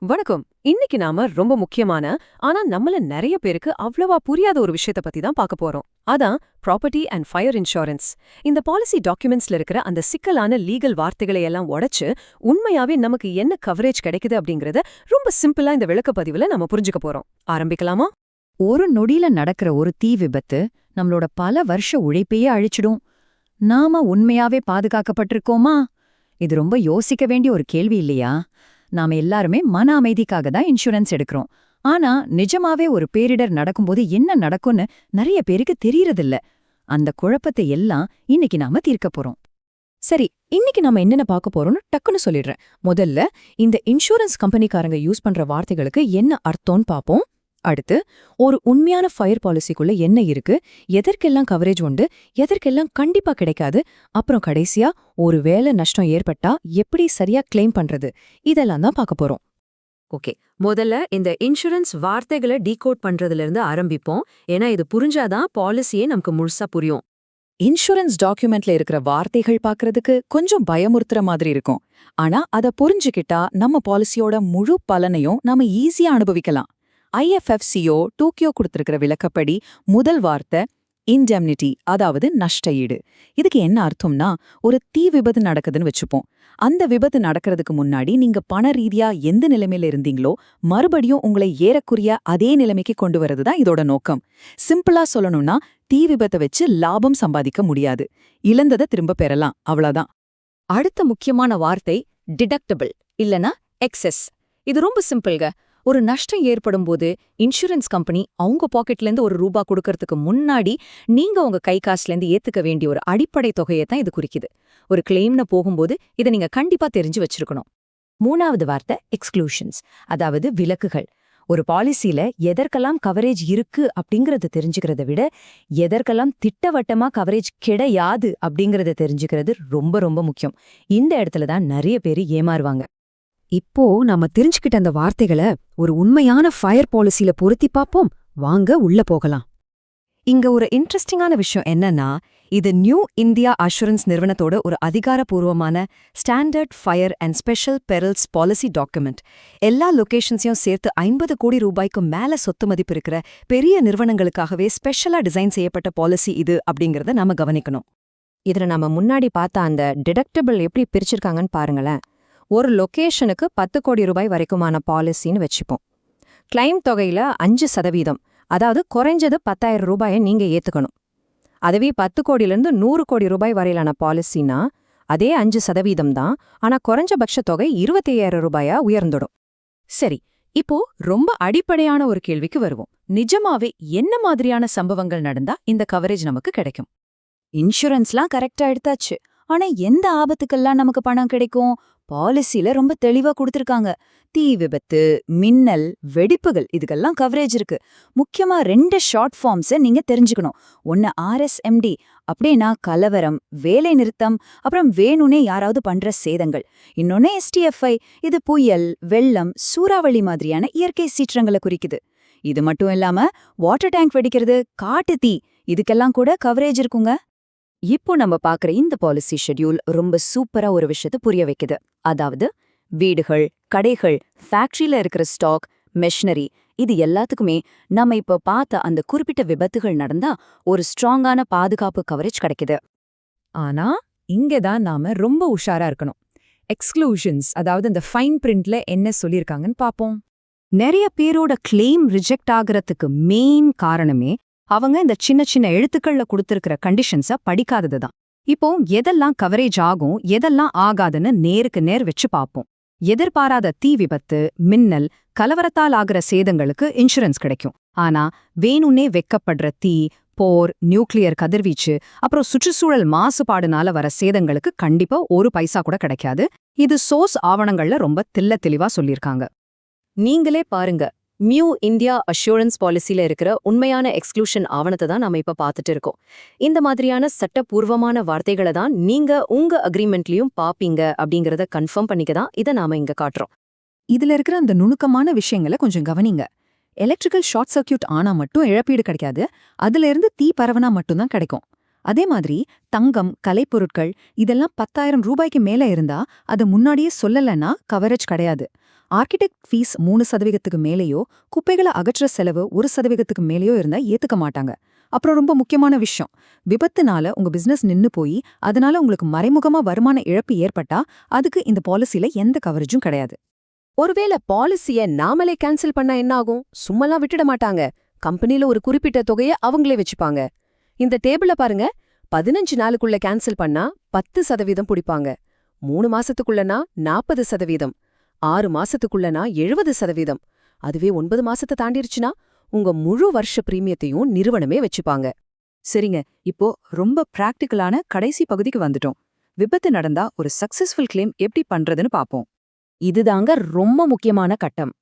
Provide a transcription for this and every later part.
வணக்கம். இன்னைக்கு நாம ரொம்ப முக்கியமான, ஆனா நம்மள நிறைய பேருக்கு அவ்வளவா புரியாத ஒரு விஷயத்த பத்தி தான் பார்க்க போறோம். அதான் ப்ராப்பர்ட்டி அண்ட் ஃபயர் இன்சூரன்ஸ். இந்த பாலிசி டாக்குமெண்ட்ஸ்ல இருக்கிற அந்த சிக்கலான லீகல் வார்த்தைகளை எல்லாம் உடைச்சு உண்மையாவே நமக்கு என்ன கவரேஜ் கிடைக்குது அப்படிங்கறத ரொம்ப சிம்பிளா இந்த விளக்கப்பதிவுல நம்ம புரிஞ்சுக்க போறோம். ஆரம்பிக்கலாமா? ஒரு நொடியில நடக்கிற ஒரு தீ விபத்து நம்மளோட பல வருஷ உழைப்பையே அழிச்சிடும். நாம உண்மையாவே பாதுகாக்கப்பட்டிருக்கோமா? இது ரொம்ப யோசிக்க வேண்டிய ஒரு கேள்வி இல்லையா? நாம எல்லாருமே மன அமைதிக்காக தான் இன்சூரன்ஸ் எடுக்கிறோம். ஆனா நிஜமாவே ஒரு பேரிடர் நடக்கும்போது என்ன நடக்கும்னு நிறைய பேருக்கு தெரியறதில்ல. அந்த குழப்பத்தை எல்லாம் இன்னைக்கு நாம தீர்க்க போறோம். சரி, இன்னைக்கு நம்ம என்னென்ன பார்க்க போறோம்னு டக்குன்னு சொல்லிடுறேன். முதல்ல இந்த இன்சூரன்ஸ் கம்பெனிக்காரங்க யூஸ் பண்ற வார்த்தைகளுக்கு என்ன அர்த்தம்னு பாப்போம். அடுத்து, ஒரு உண்மையான ஃபயர் பாலிசிக்குள்ள என்ன இருக்கு, எதற்கெல்லாம் கவரேஜ் உண்டு, எதற்கெல்லாம் கண்டிப்பா கிடைக்காது, அப்புறம் கடைசியா ஒரு வேலை நஷ்டம் ஏற்பட்டா எப்படி சரியா கிளைம் பண்றது, இதெல்லாம் தான் பார்க்க போறோம். ஓகே, முதல்ல இந்த இன்சூரன்ஸ் வார்த்தைகளை டீகோட் பண்றதுல இருந்து ஆரம்பிப்போம். ஏன்னா இது புரிஞ்சாதான் பாலிசியே நமக்கு முழுசா புரியும். இன்சூரன்ஸ் டாக்குமெண்ட்ல இருக்கிற வார்த்தைகள் பார்க்கறதுக்கு கொஞ்சம் பயமுறுத்துற மாதிரி இருக்கும். ஆனா அத புரிஞ்சுக்கிட்டா நம்ம பாலிசியோட முழு பலனையும் நாம ஈஸியா அனுபவிக்கலாம். IFFCO டோக்கியோ கொடுத்திருக்கிற விளக்கப்படி முதல் வார்த்தை இன்டெம்னிட்டி, அதாவது நஷ்ட ஈடு. இதுக்கு என்ன அர்த்தம்னா, ஒரு தீ விபத்து நடக்குதுன்னு வச்சுப்போம். அந்த விபத்து நடக்கிறதுக்கு முன்னாடி நீங்க பண ரீதியா எந்த நிலைமையில இருந்தீங்களோ மறுபடியும் உங்களை ஏறக்குறைய அதே நிலைமைக்கு கொண்டு வரது தான் இதோட நோக்கம். சிம்பிளா சொல்லணும்னா, தீ விபத்தை வச்சு லாபம் சம்பாதிக்க முடியாது, இழந்ததை திரும்ப பெறலாம், அவ்வளவுதான். அடுத்த முக்கியமான வார்த்தை டிடக்டபிள் இல்லனா எக்ஸஸ். இது ரொம்ப சிம்பிள்ங்க. ஒரு நஷ்டம் ஏற்படும் போது இன்சூரன்ஸ் கம்பெனி அவங்க பாக்கெட்லேருந்து ₹1 கொடுக்கறதுக்கு முன்னாடி நீங்க உங்க கை காசுலேருந்து ஏத்துக்க வேண்டிய ஒரு அடிப்படை தொகையை தான் இது குறிக்குது. ஒரு கிளைம்னு போகும்போது இதை நீங்க கண்டிப்பா தெரிஞ்சு வச்சிருக்கணும். மூணாவது வார்த்தை எக்ஸ்க்ளூஷன்ஸ், அதாவது விலக்குகள். ஒரு பாலிசியில எதற்கெல்லாம் கவரேஜ் இருக்கு அப்படிங்கறத தெரிஞ்சுக்கிறத விட எதற்கெல்லாம் திட்டவட்டமா கவரேஜ் கிடையாது அப்படிங்கறத தெரிஞ்சுக்கிறது ரொம்ப ரொம்ப முக்கியம். இந்த இடத்துல தான் நிறைய பேர் ஏமாறுவாங்க. இப்போ நாம தெரிஞ்சுக்கிட்ட அந்த வார்த்தைகளை ஒரு உண்மையான ஃபயர் பாலிசியில பொருத்தி பார்ப்போம். வாங்க உள்ள போகலாம். இங்க ஒரு இன்ட்ரெஸ்டிங்கான விஷயம் என்னன்னா, இது நியூ இந்தியா அஷூரன்ஸ் நிறுவனத்தோட ஒரு அதிகாரப்பூர்வமான standard fire and special perils policy document. எல்லா லொகேஷன்ஸையும் சேர்த்து ₹50 கோடி மேல சொத்து மதிப்பு இருக்கிற பெரிய நிறுவனங்களுக்காகவே ஸ்பெஷலா டிசைன் செய்யப்பட்ட பாலிசி இது அப்படிங்கறத நாம கவனிக்கணும். இதுல நாம முன்னாடி பார்த்த அந்த டிடக்டபிள் எப்படி பிரிச்சிருக்காங்கன்னு பாருங்களேன். ஒரு லொகேஷனுக்கு ₹10 கோடி வரைக்குமான பாலிசின்னு வச்சுப்போம். கிளைம் தொகையில 5%, அதாவது குறைஞ்சது ₹10,000 நீங்க ஏத்துக்கணும். அதுவே 10 கோடியிலிருந்து ₹100 கோடி வரையிலான பாலிசினா அதே 5% தான், ஆனா குறைஞ்சபட்ச தொகை ₹25,000 உயர்ந்துடும். சரி, இப்போ ரொம்ப அடிப்படையான ஒரு கேள்விக்கு வருவோம். நிஜமாவே என்ன மாதிரியான சம்பவங்கள் நடந்தா இந்த கவரேஜ் நமக்கு கிடைக்கும்? இன்சூரன்ஸ்லாம் கரெக்டா எடுத்தாச்சு. ஆனா எந்த ஆபத்துக்கெல்லாம் நமக்கு பணம் கிடைக்கும்? பாலிசில ரொம்ப தெளிவா கொடுத்திருக்காங்க. தீ விபத்து, மின்னல், வெடிப்புகள், இதுக்கெல்லாம் கவரேஜ் இருக்கு. முக்கியமா 2 ஷார்ட் ஃபார்ம்ஸை நீங்க தெரிஞ்சுக்கணும். ஒன்னு RSMD, அப்படின்னா கலவரம், வேலை நிறுத்தம், அப்புறம் வேணுனே யாராவது பண்ற சேதங்கள். இன்னொன்னு STFI, இது புயல், வெள்ளம், சூறாவளி மாதிரியான இயற்கை சீற்றங்களை குறிக்குது. இது மட்டும் இல்லாம வாட்டர் டேங்க் வெடிக்கிறது, காட்டு தீ, இதுக்கெல்லாம் கூட கவரேஜ் இருக்குங்க. இப்போ நம்ம பாக்குற இந்த பாலிசி ஷெட்யூல் ரொம்ப சூப்பரா ஒரு விஷயத்த புரிய வைக்குது. அதாவது வீடுகள், கடைகள், ஃபேக்டரியில இருக்கிற ஸ்டாக், மெஷினரி, இது எல்லாத்துக்குமே நம்ம இப்ப பார்த்த அந்த குறிப்பிட்ட விபத்துகள் நடந்தா ஒரு ஸ்ட்ராங்கான பாதுகாப்பு கவரேஜ் கிடைக்குது. ஆனா இங்கதான் நாம ரொம்ப உஷாரா இருக்கணும். எக்ஸ்க்ளூஷன்ஸ், அதாவது இந்த ஃபைன் பிரிண்ட்ல என்ன சொல்லியிருக்காங்கன்னு பாப்போம். நிறைய பேரோட கிளைம் ரிஜெக்ட் ஆகுறதுக்கு மெயின் காரணமே அவங்க இந்த சின்ன சின்ன எழுத்துக்கள்ல கொடுத்திருக்கிற கண்டிஷன்ஸ படிக்காததுதான். இப்போ எதெல்லாம் கவரேஜ் ஆகும், எதெல்லாம் ஆகாதுன்னு நேருக்கு நேர் வச்சு பார்ப்போம். எதிர்பாராத தீ விபத்து, மின்னல், கலவரத்தால் ஆகிற சேதங்களுக்கு இன்சூரன்ஸ் கிடைக்கும். ஆனா வேணும்னே வெக்கப்படுற தீ, போர், நியூக்ளியர் கதிர்வீச்சு, அப்புறம் சுற்றுச்சூழல் மாசுபாடுனால வர சேதங்களுக்கு கண்டிப்பா ஒரு பைசா கூட கிடைக்காது. இது சோர்ஸ் ஆவணங்கள்ல ரொம்ப தெளிவா சொல்லியிருக்காங்க. நீங்களே பாருங்க, நியூ இந்தியா அஷூரன்ஸ் பாலிசியில இருக்கிற உண்மையான எக்ஸ்க்ளூஷன் ஆவணத்தை தான் நம்ம இப்ப பார்த்துட்டு இருக்கோம். இந்த மாதிரியான சட்டப்பூர்வமான வார்த்தைகளை தான் நீங்க உங்க அக்ரிமெண்ட்லயும் பாப்பீங்க அப்படிங்கறத கன்ஃபார்ம் பண்ணிக்க தான் இதை நாம இங்க காட்டுறோம். இதுல இருக்கிற அந்த நுணுக்கமான விஷயங்களை கொஞ்சம் கவனிங்க. எலக்ட்ரிக்கல் ஷார்ட் சர்க்கியூட் ஆனா மட்டும் இழப்பீடு கிடைக்காது, அதுல இருந்து தீ பரவனா மட்டும்தான் கிடைக்கும். அதே மாதிரி தங்கம், கலைப்பொருட்கள், இதெல்லாம் ₹10,000 மேல இருந்தா அது முன்னாடியே சொல்லலன்னா கவரேஜ் கிடையாது. ஆர்கிடெக்ட் ஃபீஸ் 3% மேலேயோ குப்பைகளை அகற்ற செலவு 1% மேலேயோ இருந்தா ஏத்துக்க மாட்டாங்க. அப்புறம் ரொம்ப முக்கியமான விஷயம், விபத்துனால உங்க பிசினஸ் நின்னு போய் அதனால உங்களுக்கு மறைமுகமா வருமான இழப்பு ஏற்பட்டா அதுக்கு இந்த பாலிசில எந்த கவரேஜும் கிடையாது. ஒருவேளை பாலிசிய நாமளே கேன்சல் பண்ணா என்ன ஆகும்? சும்மாலாம் விட்டுட மாட்டாங்க. கம்பெனில ஒரு குறிப்பிட்ட தொகையை அவங்களே வச்சுப்பாங்க. இந்த டேபிள பாருங்க. 15 நாளுக்குள்ள கேன்சல் பண்ணா 10% பிடிப்பாங்க. 3 மாசத்துக்குள்ளனா 40%, 6 மாசத்துக்குள்ளனா 70%. அதுவே 9 மாசத்தை தாண்டிருச்சுனா உங்க முழு வருஷ பிரீமியத்தையும் நிறுவனமே வச்சுப்பாங்க. சரிங்க, இப்போ ரொம்ப பிராக்டிக்கலான கடைசி பகுதிக்கு வந்துட்டோம். விபத்து நடந்தா ஒரு சக்சஸ்ஃபுல் கிளைம் எப்படி பண்றதுன்னு பாப்போம். இதுதாங்க ரொம்ப முக்கியமான கட்டம்.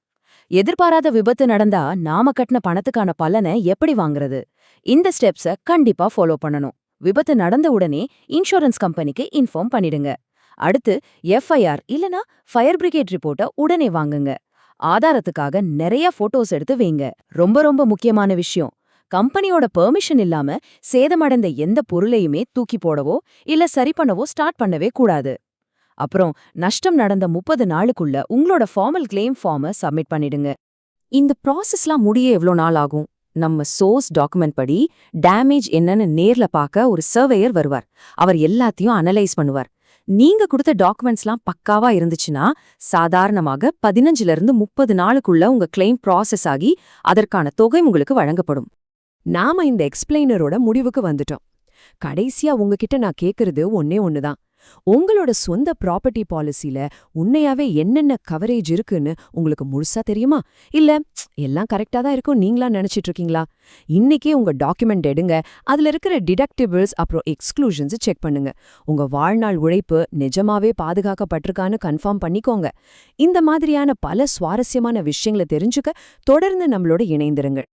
எதிர்பாராத விபத்து நடந்தா நாம கட்டின பணத்துக்கான பலனை எப்படி வாங்குறது? இந்த ஸ்டெப்ஸ கண்டிப்பா ஃபாலோ பண்ணணும். விபத்து நடந்த உடனே இன்சூரன்ஸ் கம்பெனிக்கு இன்ஃபார்ம் பண்ணிடுங்க. அடுத்து எஃப்ஐஆர் இல்லனா ஃபயர் பிரிகேட் ரிப்போர்ட்ட உடனே வாங்குங்க. ஆதாரத்துக்காக நிறைய போட்டோஸ் எடுத்து வைங்க. ரொம்ப ரொம்ப முக்கியமான விஷயம், கம்பெனியோட பெர்மிஷன் இல்லாம சேதமடைந்த எந்த பொருளையுமே தூக்கி போடவோ இல்ல சரி பண்ணவோ ஸ்டார்ட் பண்ணவே கூடாது. அப்புறம் நஷ்டம் நடந்த 30 நாளுக்குள்ள உங்களோட ஃபார்மல் கிளைம் ஃபார்மை சப்மிட் பண்ணிடுங்க. இந்த ப்ராசஸ்லாம் முடிய எவ்ளோ நாள் ஆகும்? நம்ம சோர்ஸ் டாக்குமெண்ட் படி டேமேஜ் என்னன்னு நேர்ல பார்க்க ஒரு சர்வேயர் வருவார். அவர் எல்லாத்தையும் அனலைஸ் பண்ணுவார். நீங்க கொடுத்த டாக்குமெண்ட்ஸ்லாம் பக்காவா இருந்துச்சுன்னா சாதாரணமாக 15ல இருந்து 30 நாளுக்குள்ள உங்க கிளைம் ப்ராசஸ் ஆகி அதற்கான தொகை உங்களுக்கு வழங்கப்படும். நாம இந்த எக்ஸ்பிளைனரோட முடிவுக்கு வந்துட்டோம். கடைசியா உங்ககிட்ட நான் கேக்குறது ஒன்னே ஒண்ணுதான். உங்களோட சொந்த ப்ராப்பர்ட்டி பாலிசில உண்மையாவே என்னென்ன கவரேஜ் இருக்குன்னு உங்களுக்கு முழுசா தெரியுமா? இல்ல எல்லாம் கரெக்டா தான் இருக்கும் நீங்களா நினைச்சிட்டு இருக்கீங்களா? இன்னைக்கே உங்க டாக்குமெண்ட் எடுங்க. அதுல இருக்கிற டிடக்டிபிள்ஸ் அப்புறம் எக்ஸ்க்ளூஷன்ஸ் செக் பண்ணுங்க. உங்க வாழ்நாள் உழைப்பு நிஜமாவே பாதுகாக்கப்பட்டிருக்கான்னு கன்ஃபார்ம் பண்ணிக்கோங்க. இந்த மாதிரியான பல சுவாரஸ்யமான விஷயங்களை தெரிஞ்சுக்க தொடர்ந்து நம்மளோட இணைந்திருங்கள்.